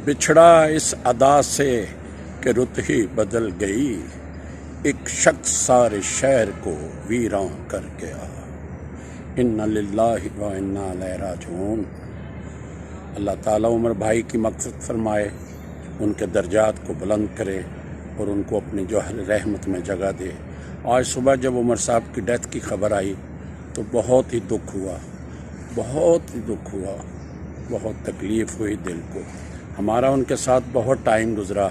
بچھڑا اس ادا سے کہ رت ہی بدل گئی، ایک شخص سارے شہر کو ویراں کر گیا۔ انا للہ و انا الیہ راجعون۔ اللہ تعالیٰ عمر بھائی کی مغفرت فرمائے، ان کے درجات کو بلند کرے اور ان کو اپنی جوہر رحمت میں جگہ دے۔ آج صبح جب عمر صاحب کی ڈیتھ کی خبر آئی تو بہت ہی دکھ ہوا، بہت ہی دکھ ہوا، بہت تکلیف ہوئی دل کو۔ ہمارا ان کے ساتھ بہت ٹائم گزرا۔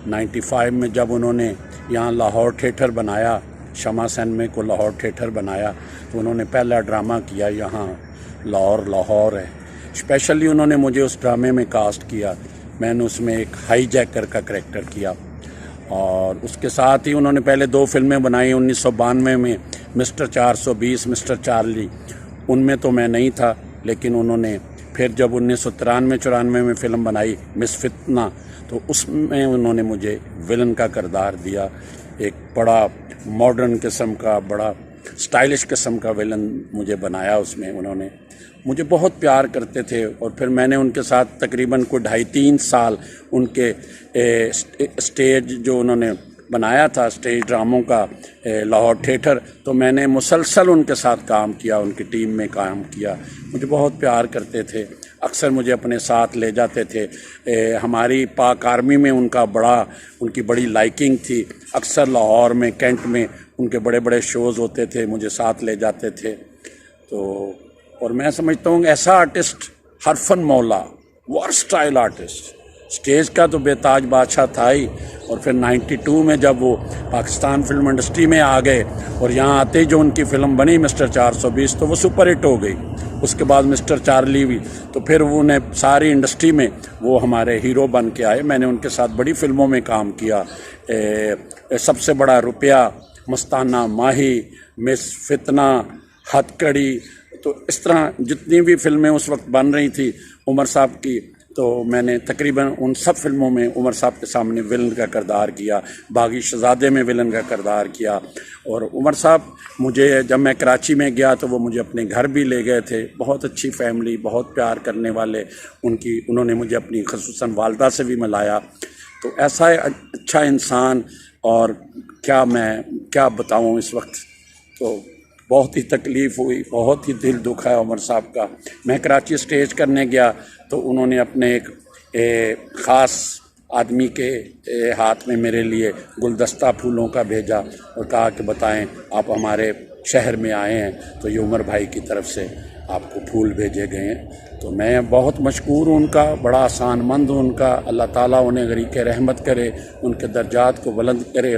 95 میں جب انہوں نے یہاں لاہور تھیٹر بنایا، شمع سینما کو لاہور تھیٹر بنایا، تو انہوں نے پہلا ڈرامہ کیا یہاں لاہور ہے۔ اسپیشلی انہوں نے مجھے اس ڈرامے میں کاسٹ کیا، میں نے اس میں ایک ہائی جیکر کا کریکٹر کیا، اور اس کے ساتھ ہی انہوں نے پہلے 2 فلمیں بنائی 1992 میں، مسٹر 420، مسٹر چارلی۔ ان میں تو میں نہیں تھا، لیکن انہوں نے پھر جب 1993-94 میں فلم بنائی مس فتنہ، تو اس میں انہوں نے مجھے ولن کا کردار دیا، ایک بڑا ماڈرن قسم کا، بڑا سٹائلش قسم کا ولن مجھے بنایا۔ اس میں انہوں نے مجھے بہت پیار کرتے تھے، اور پھر میں نے ان کے ساتھ تقریباً کوئی 2.5-3 سال ان کے اسٹیج جو انہوں نے بنایا تھا اسٹیج ڈراموں کا لاہور تھیٹر، تو میں نے مسلسل ان کے ساتھ کام کیا، ان کی ٹیم میں کام کیا۔ مجھے بہت پیار کرتے تھے، اکثر مجھے اپنے ساتھ لے جاتے تھے۔ ہماری پاک آرمی میں ان کی بڑی لائکنگ تھی، اکثر لاہور میں، کینٹ میں ان کے بڑے بڑے شوز ہوتے تھے، مجھے ساتھ لے جاتے تھے۔ اور میں سمجھتا ہوں ایسا آرٹسٹ حرفن مولا، ورسٹائل آرٹسٹ، اسٹیج کا تو بے تاج بادشاہ تھا ہی، اور پھر 92 میں جب وہ پاکستان فلم انڈسٹری میں آ گئے اور یہاں آتے ہی جو ان کی فلم بنی مسٹر 420، تو وہ سپر ہٹ ہو گئی۔ اس کے بعد مسٹر چارلی بھی، تو پھر انہیں ساری انڈسٹری میں وہ ہمارے ہیرو بن کے آئے۔ میں نے ان کے ساتھ بڑی فلموں میں کام کیا، سب سے بڑا روپیہ، مستانہ ماہی، مس فتنہ، ہتھ کڑی، تو اس طرح جتنی بھی فلمیں اس وقت بن رہی تھی عمر صاحب کی، تو میں نے تقریباً ان سب فلموں میں عمر صاحب کے سامنے ولن کا کردار کیا، باغی شہزادے میں ولن کا کردار کیا۔ اور عمر صاحب مجھے جب میں کراچی میں گیا تو وہ مجھے اپنے گھر بھی لے گئے تھے، بہت اچھی فیملی، بہت پیار کرنے والے انہوں نے مجھے اپنی خصوصاً والدہ سے بھی ملایا۔ تو ایسا اچھا انسان، اور کیا بتاؤں اس وقت، تو بہت ہی تکلیف ہوئی، بہت ہی دل دکھا ہے عمر صاحب کا۔ میں کراچی اسٹیج کرنے گیا تو انہوں نے اپنے ایک خاص آدمی کے ہاتھ میں میرے لیے گلدستہ پھولوں کا بھیجا اور کہا کہ بتائیں آپ ہمارے شہر میں آئے ہیں تو یہ عمر بھائی کی طرف سے آپ کو پھول بھیجے گئے ہیں۔ تو میں بہت مشکور ہوں ان کا، بڑا آسان مند ہوں ان کا۔ اللہ تعالیٰ انہیں غریق رحمت کرے، ان کے درجات کو بلند کرے۔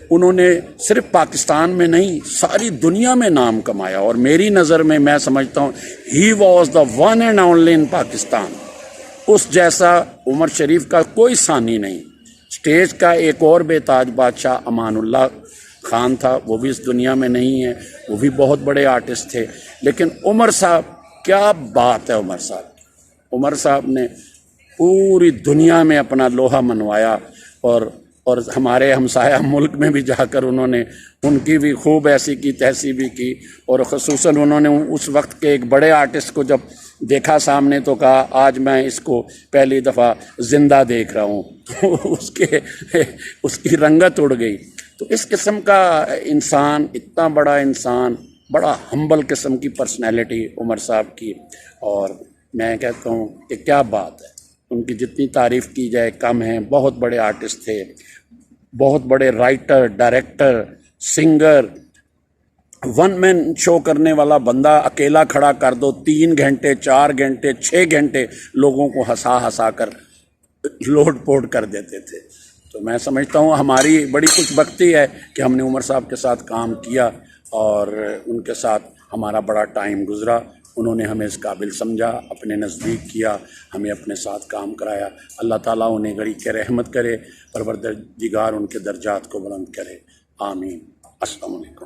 انہوں نے صرف پاکستان میں نہیں، ساری دنیا میں نام کمایا، اور میری نظر میں سمجھتا ہوں he was the one and only in Pakistan. اس جیسا عمر شریف کا کوئی ثانی نہیں۔ اسٹیج کا ایک اور بے تاج بادشاہ امان اللہ خان تھا، وہ بھی اس دنیا میں نہیں ہے، وہ بھی بہت بڑے آرٹسٹ تھے، لیکن عمر صاحب، کیا بات ہے عمر صاحب نے پوری دنیا میں اپنا لوہا منوایا، اور ہمارے ہمسایہ ملک میں بھی جا کر انہوں نے ان کی بھی خوب ایسی کی تیسی بھی کی، اور خصوصاً انہوں نے اس وقت کے ایک بڑے آرٹسٹ کو جب دیکھا سامنے تو کہا آج میں اس کو پہلی دفعہ زندہ دیکھ رہا ہوں، تو اس کی رنگت اڑ گئی۔ تو اس قسم کا انسان، اتنا بڑا انسان، بڑا ہمبل قسم کی پرسنالٹی عمر صاحب کی، اور میں کہتا ہوں کہ کیا بات ہے، ان کی جتنی تعریف کی جائے کم ہے۔ بہت بڑے آرٹسٹ تھے، بہت بڑے رائٹر، ڈائریکٹر، سنگر، ون مین شو کرنے والا بندہ اکیلا کھڑا کر دو، 3 گھنٹے، 4 گھنٹے، 6 گھنٹے لوگوں کو ہنسا کر لوڈ پوڈ کر دیتے تھے۔ تو میں سمجھتا ہوں ہماری بڑی خوش بختی ہے کہ ہم نے عمر صاحب کے ساتھ کام کیا، اور ان کے ساتھ ہمارا بڑا ٹائم گزرا۔ انہوں نے ہمیں اس قابل سمجھا، اپنے نزدیک کیا، ہمیں اپنے ساتھ کام کرایا۔ اللہ تعالیٰ انہیں غریق رحمت کرے، پروردگار ان کے درجات کو بلند کرے، آمین۔ السلام علیکم۔